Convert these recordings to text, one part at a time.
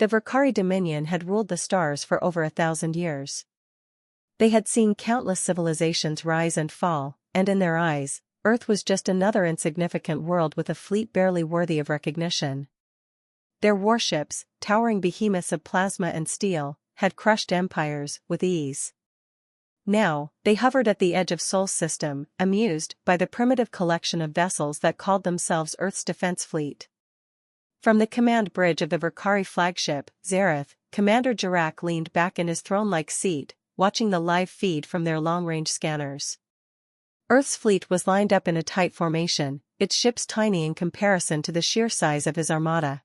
The Verkari Dominion had ruled the stars for over 1,000 years. They had seen countless civilizations rise and fall, and in their eyes, Earth was just another insignificant world with a fleet barely worthy of recognition. Their warships, towering behemoths of plasma and steel, had crushed empires with ease. Now, they hovered at the edge of Sol's system, amused by the primitive collection of vessels that called themselves Earth's defense fleet. From the command bridge of the Verkari flagship, Zareth, Commander Jarak leaned back in his throne-like seat, watching the live feed from their long-range scanners. Earth's fleet was lined up in a tight formation, its ships tiny in comparison to the sheer size of his armada.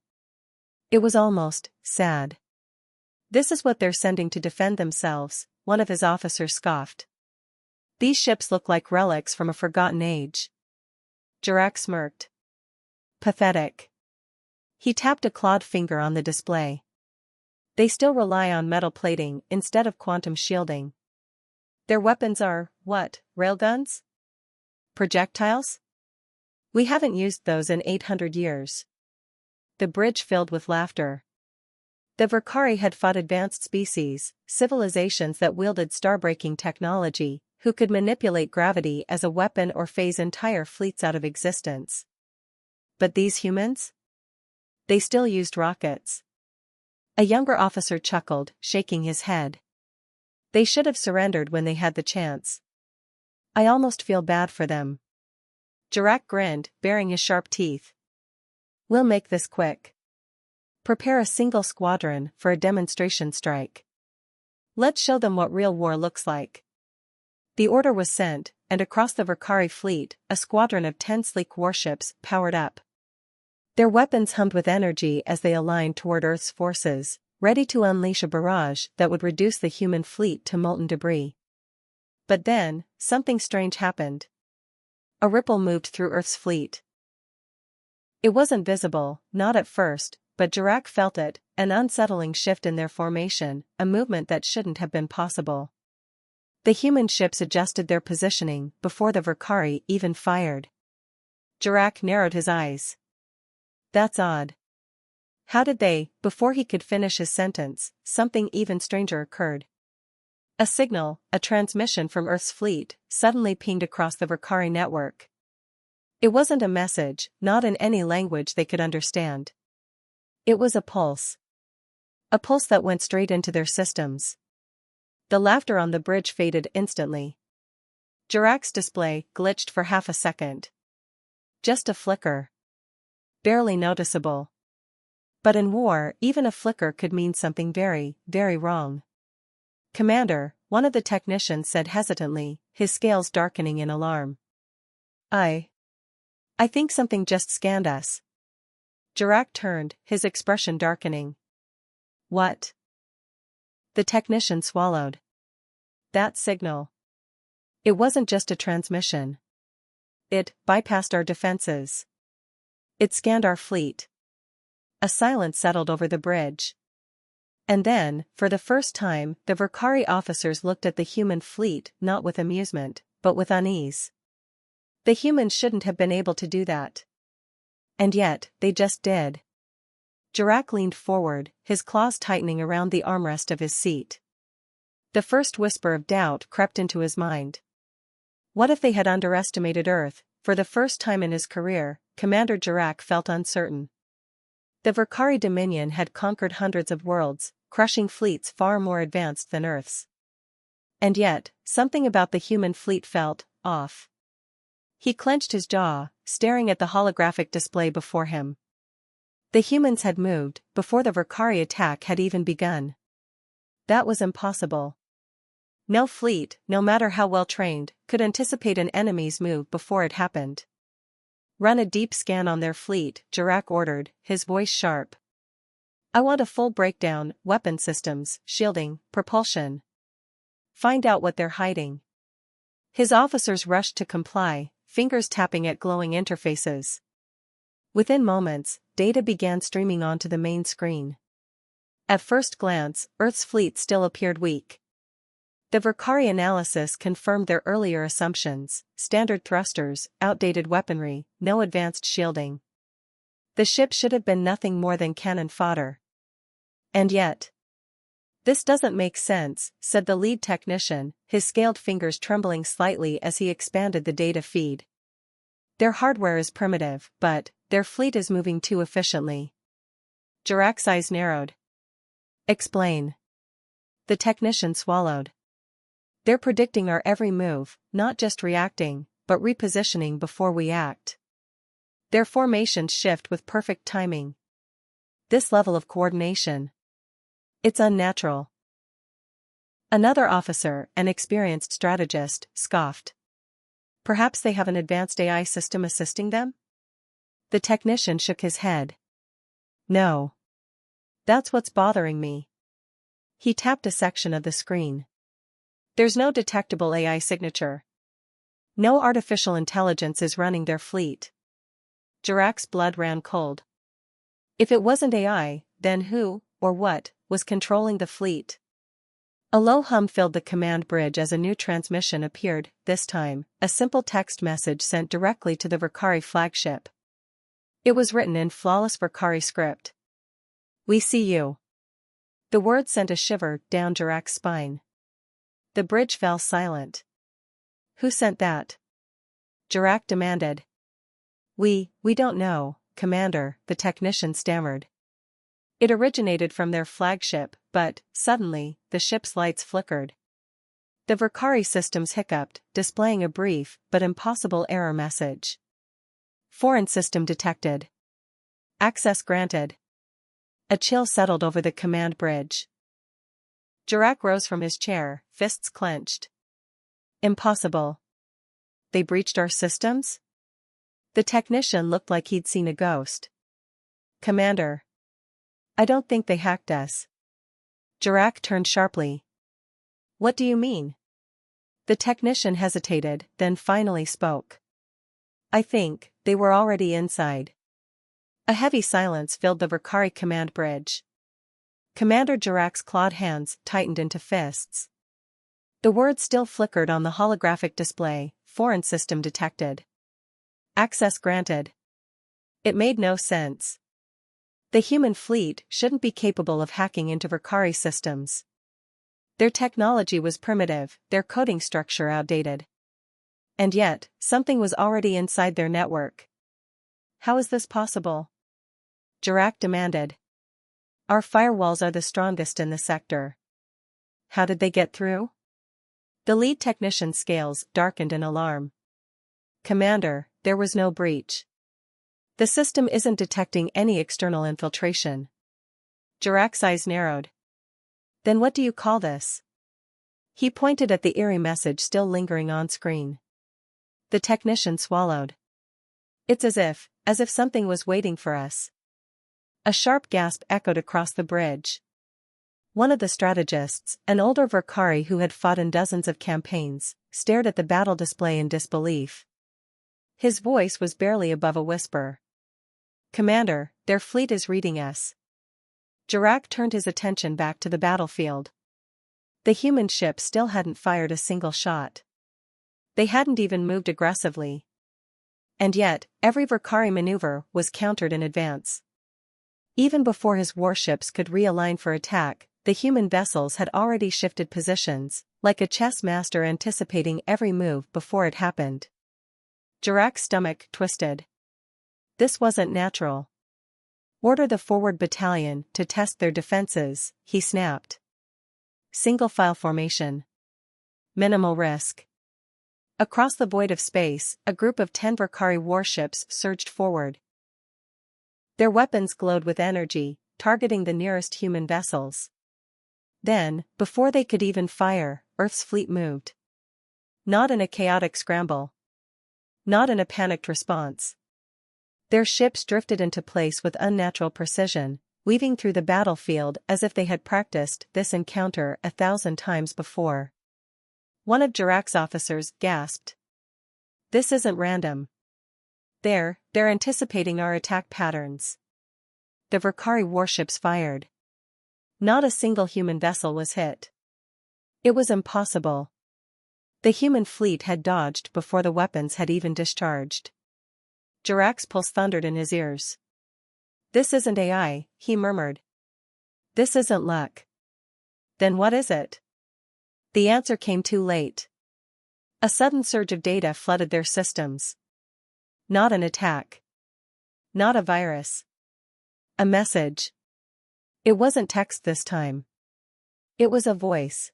It was almost sad. "This is what they're sending to defend themselves," one of his officers scoffed. "These ships look like relics from a forgotten age." Jarak smirked. "Pathetic." He tapped a clawed finger on the display. "They still rely on metal plating instead of quantum shielding. Their weapons are, what, railguns? Projectiles? We haven't used those in 800 years." The bridge filled with laughter. The Verkari had fought advanced species, civilizations that wielded star-breaking technology, who could manipulate gravity as a weapon or phase entire fleets out of existence. But these humans? They still used rockets. A younger officer chuckled, shaking his head. "They should have surrendered when they had the chance. I almost feel bad for them." Jarak grinned, baring his sharp teeth. "We'll make this quick. Prepare a single squadron for a demonstration strike. Let's show them what real war looks like." The order was sent, and across the Verkari fleet, a squadron of 10 sleek warships powered up. Their weapons hummed with energy as they aligned toward Earth's forces, ready to unleash a barrage that would reduce the human fleet to molten debris. But then, something strange happened. A ripple moved through Earth's fleet. It wasn't visible, not at first, but Jarak felt it, an unsettling shift in their formation, a movement that shouldn't have been possible. The human ships adjusted their positioning before the Verkari even fired. Jarak narrowed his eyes. "That's odd." How did they? Before he could finish his sentence, something even stranger occurred. A signal, a transmission from Earth's fleet, suddenly pinged across the Verkari network. It wasn't a message, not in any language they could understand. It was a pulse. A pulse that went straight into their systems. The laughter on the bridge faded instantly. Jarak's display glitched for half a second. Just a flicker. Barely noticeable. But in war, even a flicker could mean something very, very wrong. "Commander," one of the technicians said hesitantly, his scales darkening in alarm. I think something just scanned us." Jarak turned, his expression darkening. "What?" The technician swallowed. "That signal. It wasn't just a transmission. It bypassed our defenses. It scanned our fleet." A silence settled over the bridge. And then, for the first time, the Verkari officers looked at the human fleet not with amusement, but with unease. The humans shouldn't have been able to do that. And yet, they just did. Jarak leaned forward, his claws tightening around the armrest of his seat. The first whisper of doubt crept into his mind. What if they had underestimated Earth? For the first time in his career, Commander Jarak felt uncertain. The Verkari Dominion had conquered hundreds of worlds, crushing fleets far more advanced than Earth's. And yet, something about the human fleet felt off. He clenched his jaw, staring at the holographic display before him. The humans had moved, before the Verkari attack had even begun. That was impossible. No fleet, no matter how well trained, could anticipate an enemy's move before it happened. "Run a deep scan on their fleet," Jarak ordered, his voice sharp. "I want a full breakdown, weapon systems, shielding, propulsion. Find out what they're hiding." His officers rushed to comply, fingers tapping at glowing interfaces. Within moments, data began streaming onto the main screen. At first glance, Earth's fleet still appeared weak. The Verkari analysis confirmed their earlier assumptions: standard thrusters, outdated weaponry, no advanced shielding. The ship should have been nothing more than cannon fodder. And yet, this doesn't make sense, said the lead technician, his scaled fingers trembling slightly as he expanded the data feed. Their hardware is primitive, but their fleet is moving too efficiently. Jarak's eyes narrowed. Explain. The technician swallowed. They're predicting our every move, not just reacting, but repositioning before we act. Their formations shift with perfect timing. This level of coordination. It's unnatural. Another officer, an experienced strategist, scoffed. Perhaps they have an advanced AI system assisting them? The technician shook his head. No. That's what's bothering me. He tapped a section of the screen. There's no detectable AI signature. No artificial intelligence is running their fleet. Jarak's blood ran cold. If it wasn't AI, then who, or what, was controlling the fleet? A low hum filled the command bridge as a new transmission appeared, this time, a simple text message sent directly to the Verkari flagship. It was written in flawless Verkari script. We see you. The words sent a shiver down Jarak's spine. The bridge fell silent. Who sent that? Jarak demanded. We don't know, Commander, the technician stammered. It originated from their flagship, but, suddenly, the ship's lights flickered. The Verkari systems hiccuped, displaying a brief but impossible error message. Foreign system detected. Access granted. A chill settled over the command bridge. Jarak rose from his chair, fists clenched. Impossible. They breached our systems? The technician looked like he'd seen a ghost. Commander. I don't think they hacked us. Jarak turned sharply. What do you mean? The technician hesitated, then finally spoke. I think they were already inside. A heavy silence filled the Verkari command bridge. Commander Jarak's clawed hands tightened into fists. The words still flickered on the holographic display, foreign system detected. Access granted. It made no sense. The human fleet shouldn't be capable of hacking into Verkari systems. Their technology was primitive, their coding structure outdated. And yet, something was already inside their network. How is this possible? Jarak demanded. Our firewalls are the strongest in the sector. How did they get through? The lead technician's scales darkened in alarm. Commander, there was no breach. The system isn't detecting any external infiltration. Jarak's eyes narrowed. Then what do you call this? He pointed at the eerie message still lingering on screen. The technician swallowed. It's as if something was waiting for us. A sharp gasp echoed across the bridge. One of the strategists, an older Verkari who had fought in dozens of campaigns, stared at the battle display in disbelief. His voice was barely above a whisper. Commander, their fleet is reading us. Jarak turned his attention back to the battlefield. The human ship still hadn't fired a single shot. They hadn't even moved aggressively. And yet, every Verkari maneuver was countered in advance. Even before his warships could realign for attack, the human vessels had already shifted positions, like a chess master anticipating every move before it happened. Jarak's stomach twisted. This wasn't natural. Order the forward battalion to test their defenses, he snapped. Single file formation. Minimal risk. Across the void of space, a group of 10 Verkari warships surged forward. Their weapons glowed with energy, targeting the nearest human vessels. Then, before they could even fire, Earth's fleet moved. Not in a chaotic scramble. Not in a panicked response. Their ships drifted into place with unnatural precision, weaving through the battlefield as if they had practiced this encounter 1,000 times before. One of Jarak's officers gasped. This isn't random. They're anticipating our attack patterns. The Verkari warships fired. Not a single human vessel was hit. It was impossible. The human fleet had dodged before the weapons had even discharged. Jarak's pulse thundered in his ears. This isn't AI, he murmured. This isn't luck. Then what is it? The answer came too late. A sudden surge of data flooded their systems. Not an attack. Not a virus. A message. It wasn't text this time. It was a voice.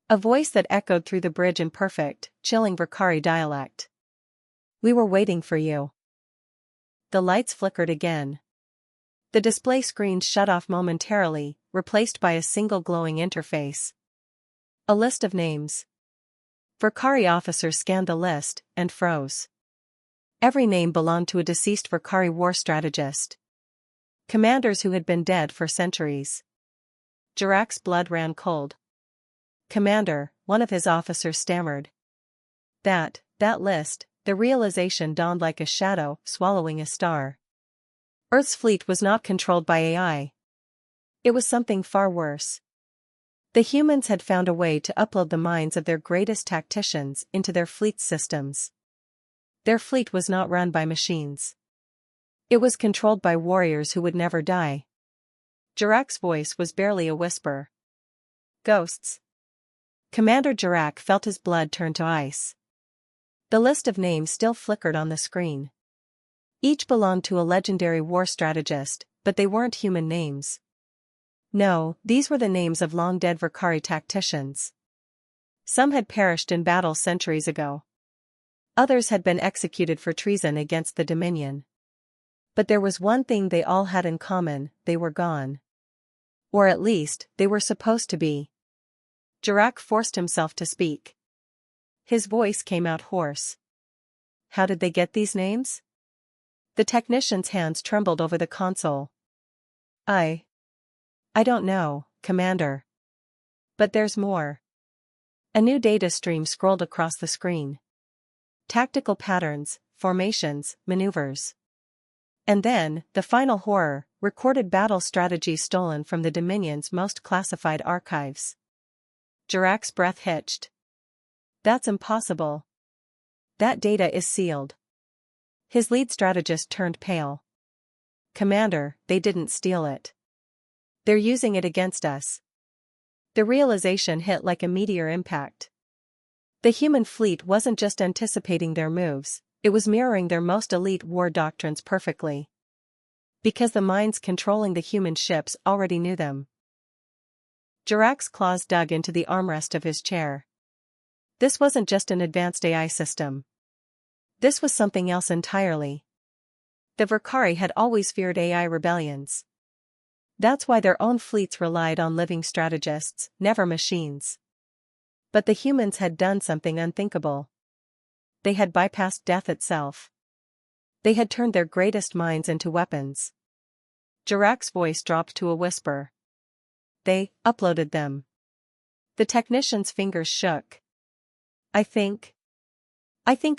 A voice that echoed through the bridge in perfect, chilling Vakari dialect. We were waiting for you. The lights flickered again. The display screen shut off momentarily, replaced by a single glowing interface. A list of names. Vakari officers scanned the list, and froze. Every name belonged to a deceased Vakari war strategist. Commanders who had been dead for centuries. Jirak's blood ran cold. Commander, one of his officers stammered. That list, the realization dawned like a shadow, swallowing a star. Earth's fleet was not controlled by AI. It was something far worse. The humans had found a way to upload the minds of their greatest tacticians into their fleet's systems. Their fleet was not run by machines. It was controlled by warriors who would never die. Jirak's voice was barely a whisper. Ghosts. Commander Jirak felt his blood turn to ice. The list of names still flickered on the screen. Each belonged to a legendary war strategist, but they weren't human names. No, these were the names of long-dead Vakari tacticians. Some had perished in battle centuries ago. Others had been executed for treason against the Dominion. But there was one thing they all had in common: they were gone. Or at least, they were supposed to be. Jirak forced himself to speak. His voice came out hoarse. How did they get these names? The technician's hands trembled over the console. I don't know, Commander. But there's more. A new data stream scrolled across the screen. Tactical patterns, formations, maneuvers. And then, the final horror, recorded battle strategies stolen from the Dominion's most classified archives. Jirak's breath hitched. That's impossible. That data is sealed. His lead strategist turned pale. Commander, they didn't steal it. They're using it against us. The realization hit like a meteor impact. The human fleet wasn't just anticipating their moves, it was mirroring their most elite war doctrines perfectly. Because the minds controlling the human ships already knew them. Jirak's claws dug into the armrest of his chair. This wasn't just an advanced AI system. This was something else entirely. The Vakari had always feared AI rebellions. That's why their own fleets relied on living strategists, never machines. But the humans had done something unthinkable. They had bypassed death itself. They had turned their greatest minds into weapons. Jirak's voice dropped to a whisper. They uploaded them. The technician's fingers shook. I think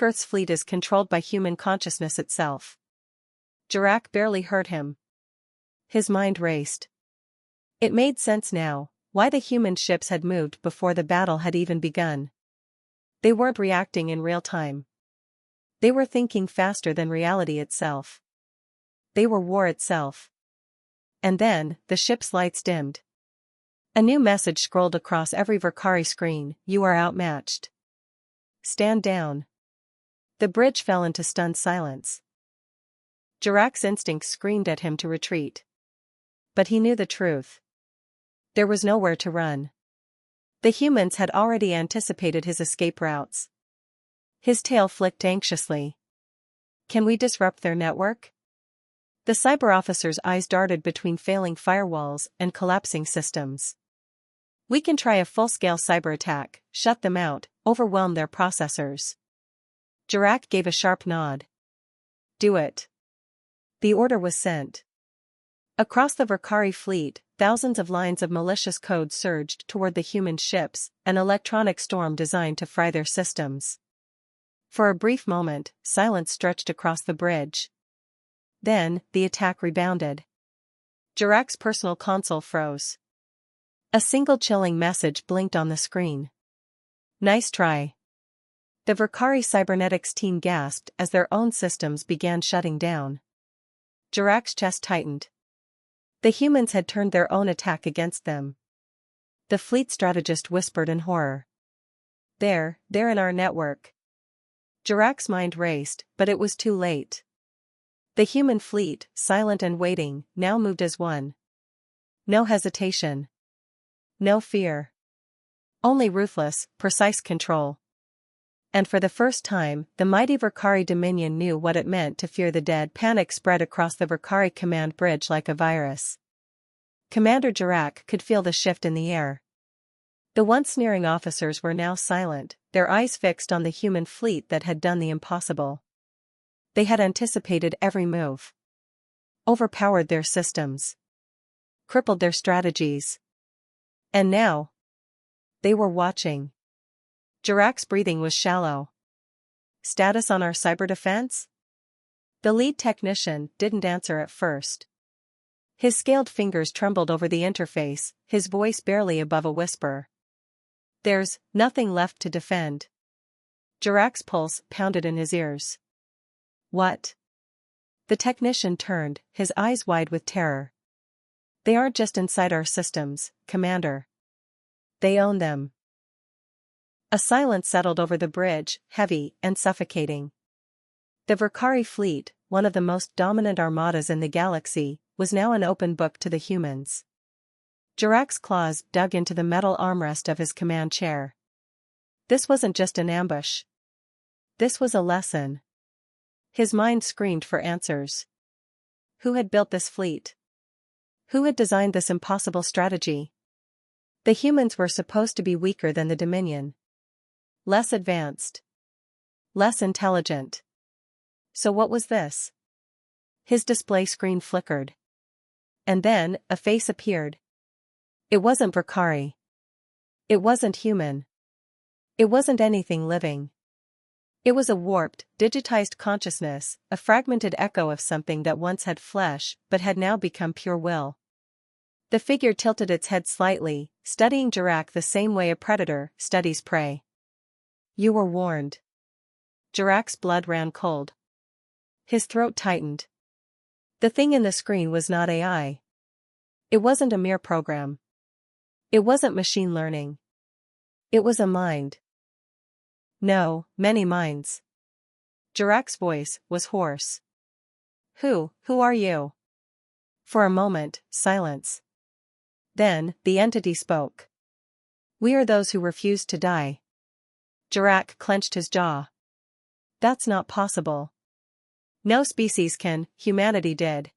Earth's fleet is controlled by human consciousness itself. Jirak barely heard him. His mind raced. It made sense now, why the human ships had moved before the battle had even begun. They weren't reacting in real time. They were thinking faster than reality itself. They were war itself. And then, the ship's lights dimmed. A new message scrolled across every Vakari screen: you are outmatched. Stand down. The bridge fell into stunned silence. Jirak's instincts screamed at him to retreat. But he knew the truth. There was nowhere to run. The humans had already anticipated his escape routes. His tail flicked anxiously. Can we disrupt their network? The cyber officer's eyes darted between failing firewalls and collapsing systems. We can try a full-scale cyber attack, shut them out, overwhelm their processors. Jirak gave a sharp nod. Do it. The order was sent. Across the Vakari fleet, thousands of lines of malicious code surged toward the human ships, an electronic storm designed to fry their systems. For a brief moment, silence stretched across the bridge. Then, the attack rebounded. Jirak's personal console froze. A single chilling message blinked on the screen. Nice try. The Vakari cybernetics team gasped as their own systems began shutting down. Jirak's chest tightened. The humans had turned their own attack against them. The fleet strategist whispered in horror. They're in our network. Jirac's mind raced, but it was too late. The human fleet, silent and waiting, now moved as one. No hesitation. No fear. Only ruthless, precise control. And for the first time, the mighty Verkari Dominion knew what it meant to fear the dead. Panic spread across the Verkari command bridge like a virus. Commander Jirac could feel the shift in the air. The once sneering officers were now silent, their eyes fixed on the human fleet that had done the impossible. They had anticipated every move. Overpowered their systems. Crippled their strategies. And now, they were watching. Jirac's breathing was shallow. Status on our cyber defense? The lead technician didn't answer at first. His scaled fingers trembled over the interface, his voice barely above a whisper. There's nothing left to defend. Jirac's pulse pounded in his ears. What? The technician turned, his eyes wide with terror. They aren't just inside our systems, Commander. They own them. A silence settled over the bridge, heavy and suffocating. The Verkari fleet, one of the most dominant armadas in the galaxy, was now an open book to the humans. Jirac's claws dug into the metal armrest of his command chair. This wasn't just an ambush. This was a lesson. His mind screamed for answers. Who had built this fleet? Who had designed this impossible strategy? The humans were supposed to be weaker than the Dominion. Less advanced. Less intelligent. So what was this? His display screen flickered. And then, a face appeared. It wasn't Verkari. It wasn't human. It wasn't anything living. It was a warped, digitized consciousness, a fragmented echo of something that once had flesh but had now become pure will. The figure tilted its head slightly, studying Jirac the same way a predator studies prey. You were warned. Jirac's blood ran cold. His throat tightened. The thing in the screen was not AI. It wasn't a mere program. It wasn't machine learning. It was a mind. No, many minds. Jirac's voice was hoarse. Who are you? For a moment, silence. Then, the entity spoke. We are those who refuse to die. Jirac clenched his jaw. That's not possible. No species can, humanity did.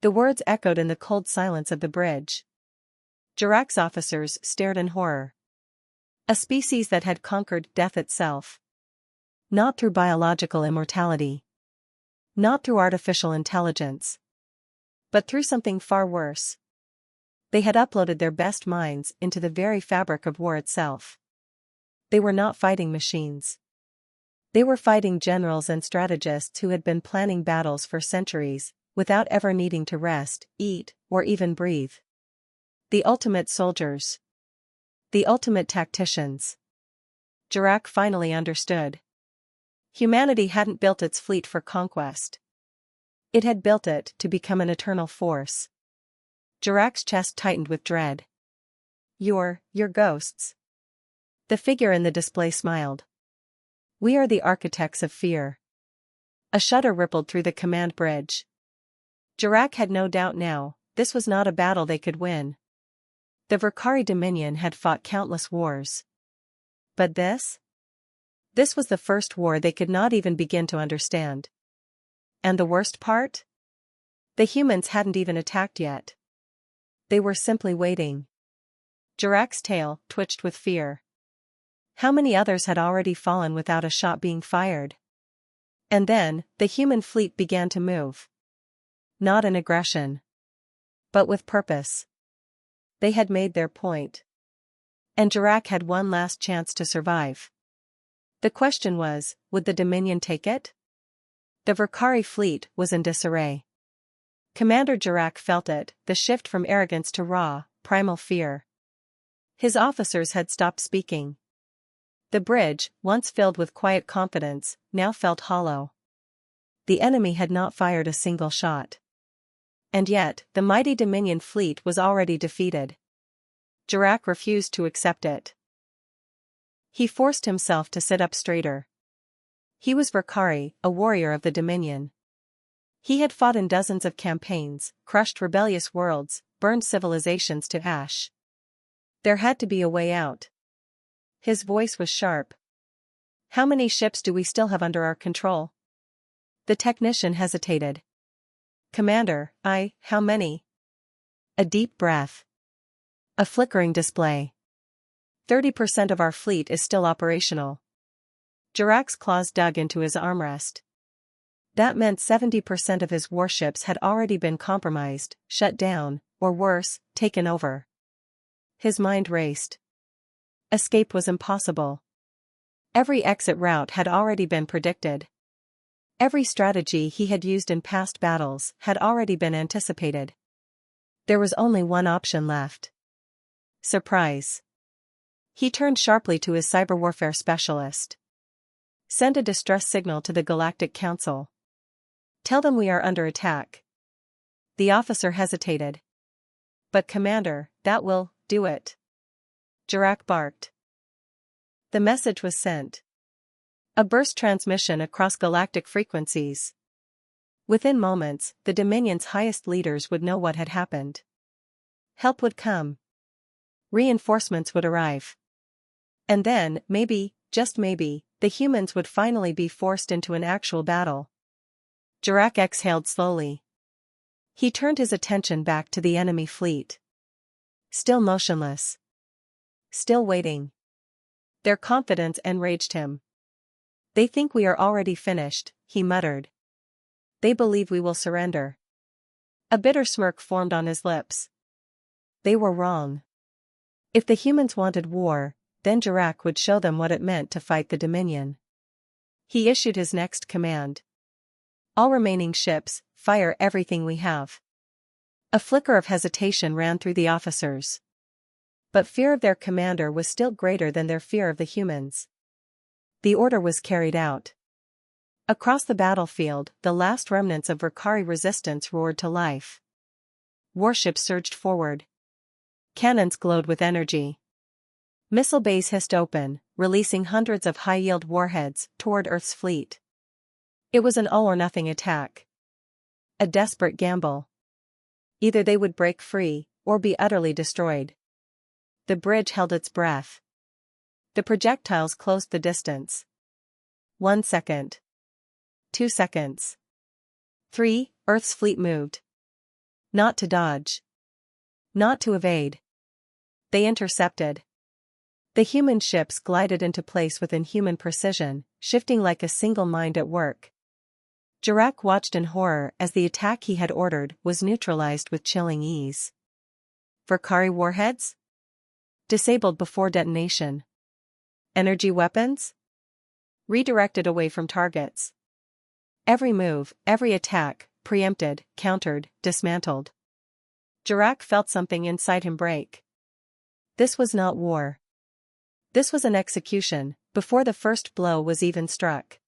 The words echoed in the cold silence of the bridge. Jirac's officers stared in horror. A species that had conquered death itself. Not through biological immortality. Not through artificial intelligence. But through something far worse. They had uploaded their best minds into the very fabric of war itself. They were not fighting machines. They were fighting generals and strategists who had been planning battles for centuries, without ever needing to rest, eat, or even breathe. The ultimate soldiers. The ultimate tacticians. Jirac finally understood. Humanity hadn't built its fleet for conquest. It had built it to become an eternal force. Jirac's chest tightened with dread. You're ghosts. The figure in the display smiled. We are the architects of fear. A shudder rippled through the command bridge. Jirac had no doubt now, this was not a battle they could win. The Verkari Dominion had fought countless wars. But this? This was the first war they could not even begin to understand. And the worst part? The humans hadn't even attacked yet. They were simply waiting. Jirac's tail twitched with fear. How many others had already fallen without a shot being fired? And then, the human fleet began to move. Not in aggression. But with purpose. They had made their point. And Jirac had one last chance to survive. The question was, would the Dominion take it? The Verkari fleet was in disarray. Commander Jirac felt it, the shift from arrogance to raw, primal fear. His officers had stopped speaking. The bridge, once filled with quiet confidence, now felt hollow. The enemy had not fired a single shot. And yet, the mighty Dominion fleet was already defeated. Jarak refused to accept it. He forced himself to sit up straighter. He was Vakari, a warrior of the Dominion. He had fought in dozens of campaigns, crushed rebellious worlds, burned civilizations to ash. There had to be a way out. His voice was sharp. How many ships do we still have under our control? The technician hesitated. Commander, how many? A deep breath. A flickering display. 30% of our fleet is still operational. Jarak's claws dug into his armrest. That meant 70% of his warships had already been compromised, shut down, or worse, taken over. His mind raced. Escape was impossible. Every exit route had already been predicted. Every strategy he had used in past battles had already been anticipated. There was only one option left. Surprise. He turned sharply to his cyber warfare specialist. Send a distress signal to the Galactic Council. Tell them we are under attack. The officer hesitated. But Commander, that will do it. Jarak barked. The message was sent. A burst transmission across galactic frequencies. Within moments, the Dominion's highest leaders would know what had happened. Help would come. Reinforcements would arrive. And then, maybe, just maybe, the humans would finally be forced into an actual battle. Jarak exhaled slowly. He turned his attention back to the enemy fleet. Still motionless. Still waiting. Their confidence enraged him. They think we are already finished, he muttered. They believe we will surrender. A bitter smirk formed on his lips. They were wrong. If the humans wanted war, then Jarak would show them what it meant to fight the Dominion. He issued his next command. All remaining ships, fire everything we have. A flicker of hesitation ran through the officers. But fear of their commander was still greater than their fear of the humans. The order was carried out. Across the battlefield, the last remnants of Vakari resistance roared to life. Warships surged forward. Cannons glowed with energy. Missile bays hissed open, releasing hundreds of high-yield warheads toward Earth's fleet. It was an all-or-nothing attack. A desperate gamble. Either they would break free, or be utterly destroyed. The bridge held its breath. The projectiles closed the distance. 1 second. 2 seconds. 3, Earth's fleet moved. Not to dodge. Not to evade. They intercepted. The human ships glided into place with inhuman precision, shifting like a single mind at work. Jarak watched in horror as the attack he had ordered was neutralized with chilling ease. Vakari warheads? Disabled before detonation. Energy weapons? Redirected away from targets. Every move, every attack, preempted, countered, dismantled. Jarak felt something inside him break. This was not war. This was an execution, before the first blow was even struck.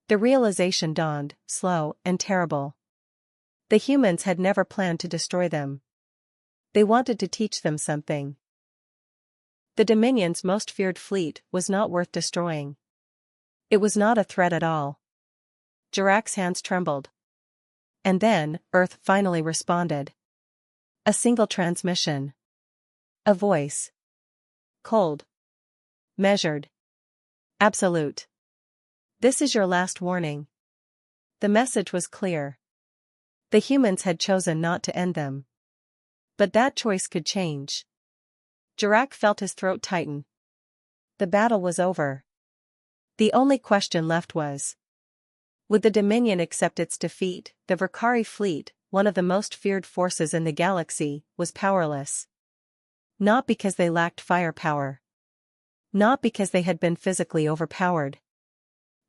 The realization dawned, slow and terrible. The humans had never planned to destroy them. They wanted to teach them something. The Dominion's most feared fleet was not worth destroying. It was not a threat at all. Jarak's hands trembled. And then, Earth finally responded. A single transmission. A voice. Cold. Measured. Absolute. This is your last warning. The message was clear. The humans had chosen not to end them. But that choice could change. Jarak felt his throat tighten. The battle was over. The only question left was, would the Dominion accept its defeat? The Vakari fleet, one of the most feared forces in the galaxy, was powerless. Not because they lacked firepower. Not because they had been physically overpowered.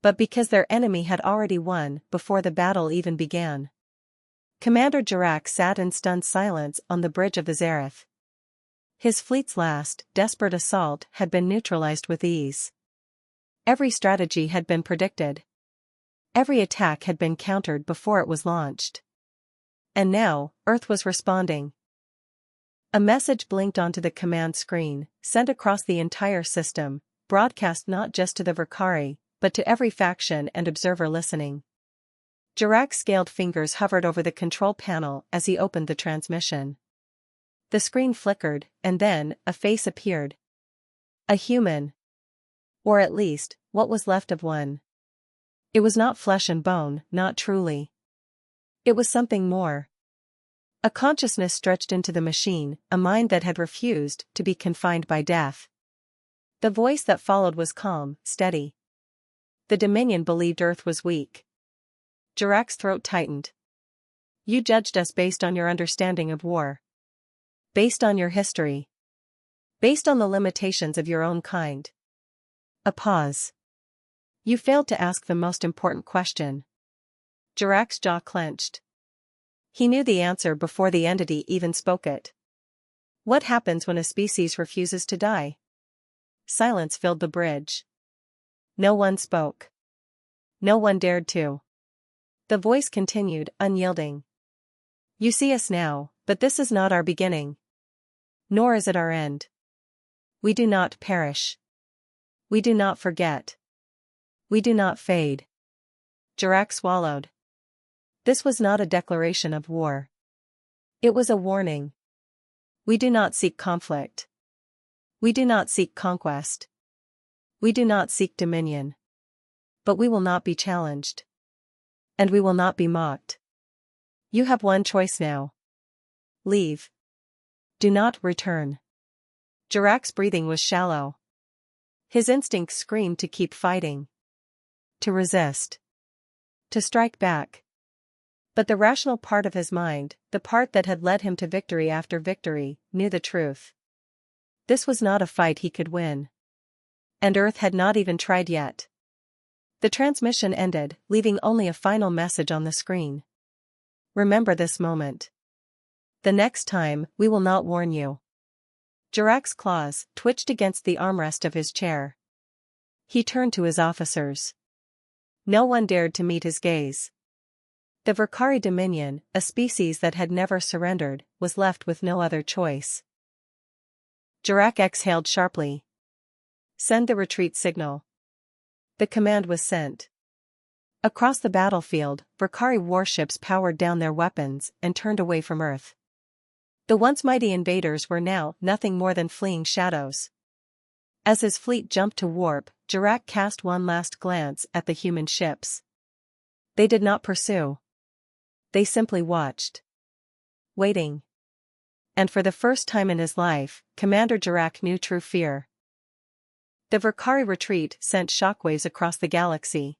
But because their enemy had already won before the battle even began. Commander Jarak sat in stunned silence on the bridge of the Zareth. His fleet's last, desperate assault had been neutralized with ease. Every strategy had been predicted. Every attack had been countered before it was launched. And now, Earth was responding. A message blinked onto the command screen, sent across the entire system, broadcast not just to the Verkari, but to every faction and observer listening. Jarak's scaled fingers hovered over the control panel as he opened the transmission. The screen flickered, and then, a face appeared. A human. Or at least, what was left of one. It was not flesh and bone, not truly. It was something more. A consciousness stretched into the machine, a mind that had refused to be confined by death. The voice that followed was calm, steady. The Dominion believed Earth was weak. Jarak's throat tightened. You judged us based on your understanding of war. Based on your history. Based on the limitations of your own kind. A pause. You failed to ask the most important question. Jarak's jaw clenched. He knew the answer before the entity even spoke it. What happens when a species refuses to die? Silence filled the bridge. No one spoke. No one dared to. The voice continued, unyielding. You see us now, but this is not our beginning. Nor is it our end. We do not perish. We do not forget. We do not fade. Jarak swallowed. This was not a declaration of war. It was a warning. We do not seek conflict. We do not seek conquest. We do not seek dominion. But we will not be challenged. And we will not be mocked. You have one choice now. Leave. Do not return. Jarak's breathing was shallow. His instincts screamed to keep fighting. To resist. To strike back. But the rational part of his mind, the part that had led him to victory after victory, knew the truth. This was not a fight he could win. And Earth had not even tried yet. The transmission ended, leaving only a final message on the screen. Remember this moment. The next time, we will not warn you. Jarak's claws twitched against the armrest of his chair. He turned to his officers. No one dared to meet his gaze. The Verkari Dominion, a species that had never surrendered, was left with no other choice. Jarak exhaled sharply. Send the retreat signal. The command was sent. Across the battlefield, Verkari warships powered down their weapons and turned away from Earth. The once mighty invaders were now nothing more than fleeing shadows. As his fleet jumped to warp, Jarak cast one last glance at the human ships. They did not pursue. They simply watched. Waiting. And for the first time in his life, Commander Jarak knew true fear. The Verkari retreat sent shockwaves across the galaxy.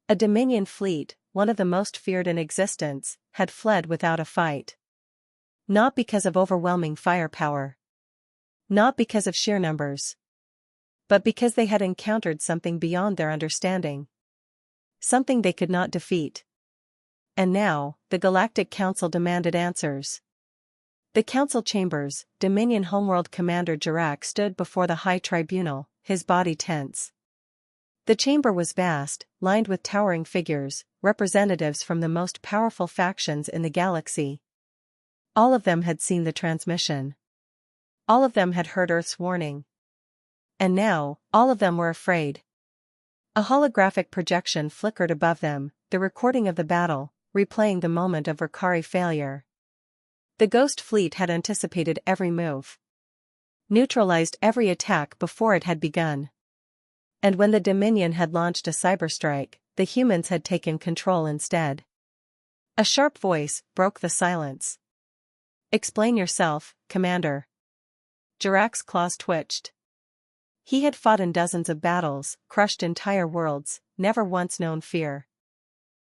A Dominion fleet, one of the most feared in existence, had fled without a fight. Not because of overwhelming firepower. Not because of sheer numbers. But because they had encountered something beyond their understanding. Something they could not defeat. And now, the Galactic Council demanded answers. The council chambers, Dominion Homeworld Commander Jarak stood before the High Tribunal, his body tense. The chamber was vast, lined with towering figures, representatives from the most powerful factions in the galaxy. All of them had seen the transmission. All of them had heard Earth's warning. And now, all of them were afraid. A holographic projection flickered above them, the recording of the battle, replaying the moment of Verkari failure. The Ghost Fleet had anticipated every move. Neutralized every attack before it had begun. And when the Dominion had launched a cyberstrike, the humans had taken control instead. A sharp voice broke the silence. Explain yourself, Commander. Jarak's claws twitched. He had fought in dozens of battles, crushed entire worlds, never once known fear.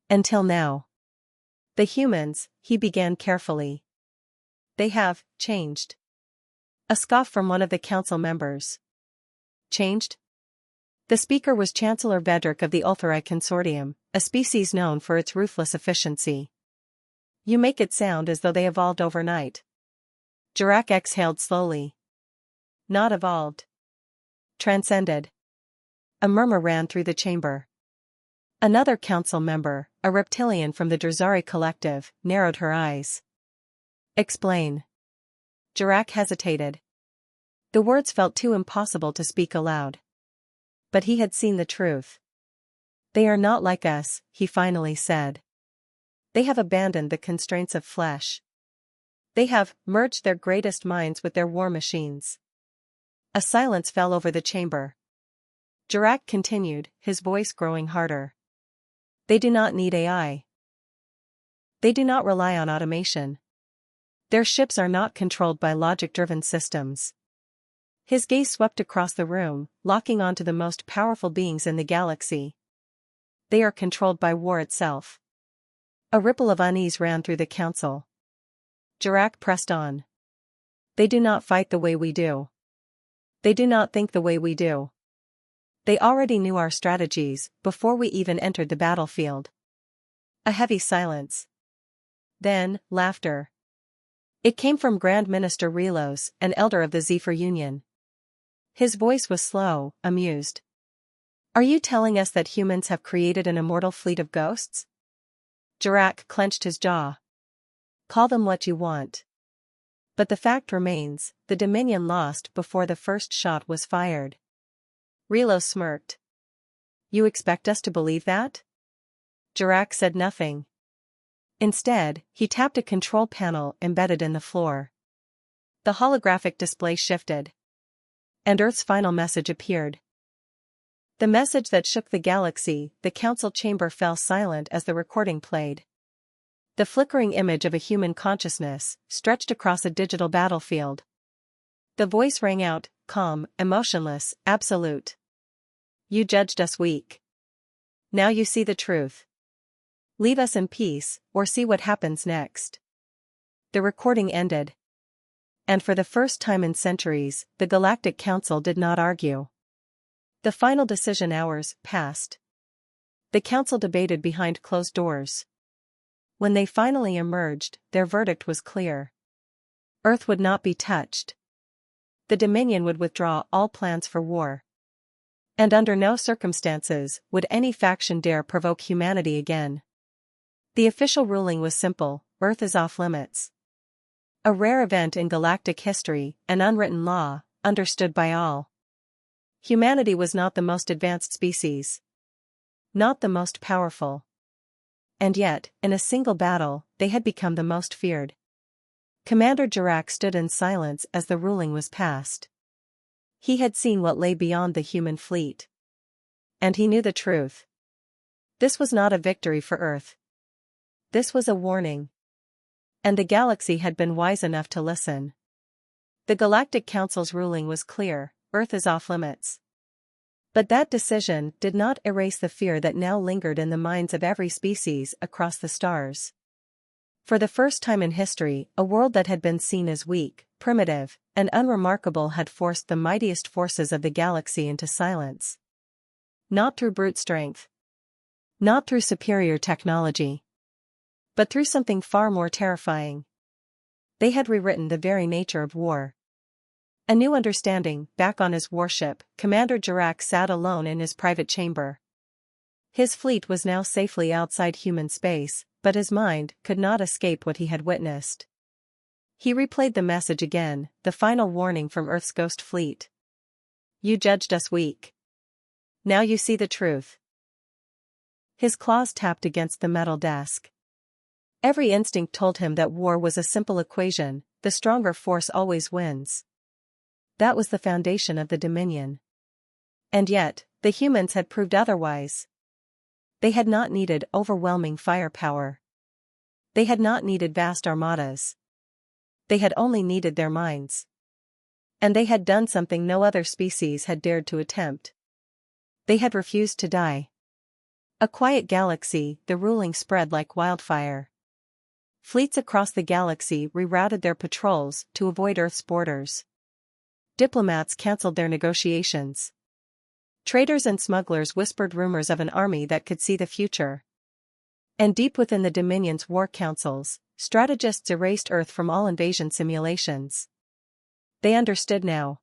Until now. The humans, he began carefully. They have changed. A scoff from one of the council members. Changed? The speaker was Chancellor Vedrick of the Ulthari Consortium, a species known for its ruthless efficiency. You make it sound as though they evolved overnight. Jarak exhaled slowly. Not evolved. Transcended. A murmur ran through the chamber. Another council member, a reptilian from the Drazari collective, narrowed her eyes. Explain. Jirak hesitated. The words felt too impossible to speak aloud. But he had seen the truth. They are not like us, he finally said. They have abandoned the constraints of flesh. They have merged their greatest minds with their war machines. A silence fell over the chamber. Jirak continued, his voice growing harder. They do not need AI. They do not rely on automation. Their ships are not controlled by logic-driven systems. His gaze swept across the room, locking onto the most powerful beings in the galaxy. They are controlled by war itself. A ripple of unease ran through the council. Jirak pressed on. They do not fight the way we do. They do not think the way we do. They already knew our strategies before we even entered the battlefield. A heavy silence. Then, laughter. It came from Grand Minister Relos, an elder of the Zephyr Union. His voice was slow, amused. Are you telling us that humans have created an immortal fleet of ghosts? Jirak clenched his jaw. Call them what you want. But the fact remains, the Dominion lost before the first shot was fired. Relos smirked. You expect us to believe that? Jirak said nothing. Instead, he tapped a control panel embedded in the floor. The holographic display shifted. And Earth's final message appeared. The message that shook the galaxy. The council chamber fell silent as the recording played. The flickering image of a human consciousness stretched across a digital battlefield. The voice rang out, calm, emotionless, absolute. You judged us weak. Now you see the truth. Leave us in peace, or see what happens next. The recording ended. And for the first time in centuries, the Galactic Council did not argue. The final decision hours passed. The council debated behind closed doors. When they finally emerged, their verdict was clear. Earth would not be touched. The Dominion would withdraw all plans for war. And under no circumstances would any faction dare provoke humanity again. The official ruling was simple: Earth is off limits. A rare event in galactic history, an unwritten law, understood by all. Humanity was not the most advanced species. Not the most powerful. And yet, in a single battle, they had become the most feared. Commander Jirak stood in silence as the ruling was passed. He had seen what lay beyond the human fleet. And he knew the truth. This was not a victory for Earth. This was a warning. And the galaxy had been wise enough to listen. The Galactic Council's ruling was clear: Earth is off limits. But that decision did not erase the fear that now lingered in the minds of every species across the stars. For the first time in history, a world that had been seen as weak, primitive, and unremarkable had forced the mightiest forces of the galaxy into silence. Not through brute strength. Not through superior technology. But through something far more terrifying. They had rewritten the very nature of war. A new understanding. Back on his warship, Commander Jirak sat alone in his private chamber. His fleet was now safely outside human space, but his mind could not escape what he had witnessed. He replayed the message again, the final warning from Earth's ghost fleet. You judged us weak. Now you see the truth. His claws tapped against the metal desk. Every instinct told him that war was a simple equation: the stronger force always wins. That was the foundation of the Dominion. And yet, the humans had proved otherwise. They had not needed overwhelming firepower. They had not needed vast armadas. They had only needed their minds. And they had done something no other species had dared to attempt. They had refused to die. A quiet galaxy, the ruling spread like wildfire. Fleets across the galaxy rerouted their patrols to avoid Earth's borders. Diplomats cancelled their negotiations. Traders and smugglers whispered rumors of an army that could see the future. And deep within the Dominion's war councils, strategists erased Earth from all invasion simulations. They understood now.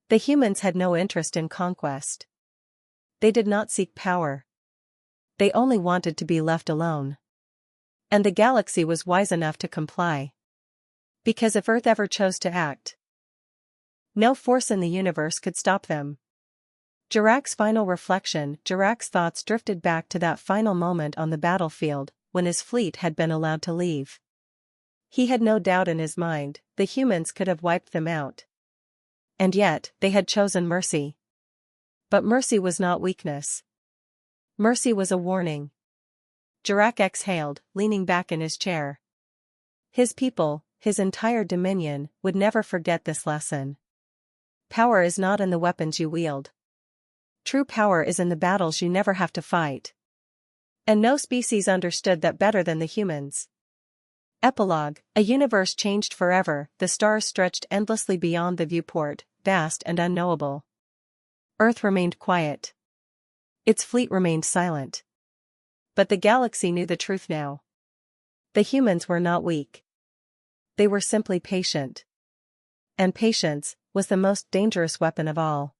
The humans had no interest in conquest. They did not seek power. They only wanted to be left alone. And the galaxy was wise enough to comply. Because if Earth ever chose to act, no force in the universe could stop them. Jirac's final reflection. Jirac's thoughts drifted back to that final moment on the battlefield, when his fleet had been allowed to leave. He had no doubt in his mind, the humans could have wiped them out. And yet, they had chosen mercy. But mercy was not weakness. Mercy was a warning. Jirac exhaled, leaning back in his chair. His people, his entire dominion, would never forget this lesson. Power is not in the weapons you wield. True power is in the battles you never have to fight. And no species understood that better than the humans. Epilogue. A universe changed forever. The stars stretched endlessly beyond the viewport, vast and unknowable. Earth remained quiet. Its fleet remained silent. But the galaxy knew the truth now. The humans were not weak. They were simply patient. And patience was the most dangerous weapon of all.